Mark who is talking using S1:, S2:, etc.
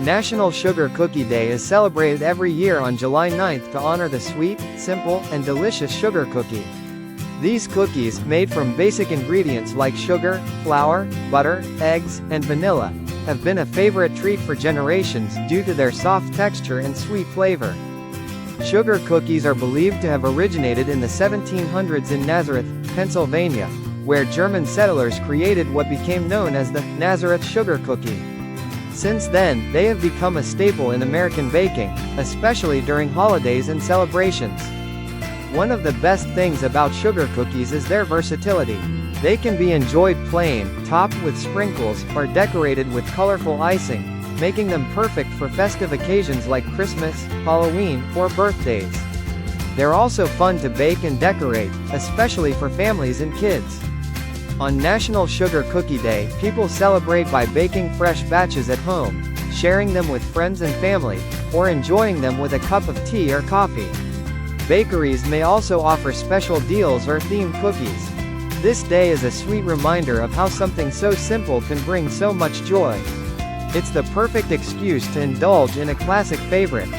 S1: National Sugar Cookie Day is celebrated every year on July 9th to honor the sweet, simple, and delicious sugar cookie. These cookies, made from basic ingredients like sugar, flour, butter, eggs, and vanilla, have been a favorite treat for generations due to their soft texture and sweet flavor. Sugar cookies are believed to have originated in the 1700s in Nazareth, Pennsylvania, where German settlers created what became known as the Nazareth sugar cookie. Since then, they have become a staple in American baking, especially during holidays and celebrations. One of the best things about sugar cookies is their versatility. They can be enjoyed plain, topped with sprinkles, or decorated with colorful icing, making them perfect for festive occasions like Christmas, Halloween, or birthdays. They're also fun to bake and decorate, especially for families and kids. On National Sugar Cookie Day, people celebrate by baking fresh batches at home, sharing them with friends and family, or enjoying them with a cup of tea or coffee. Bakeries may also offer special deals or themed cookies. This day is a sweet reminder of how something so simple can bring so much joy. It's the perfect excuse to indulge in a classic favorite.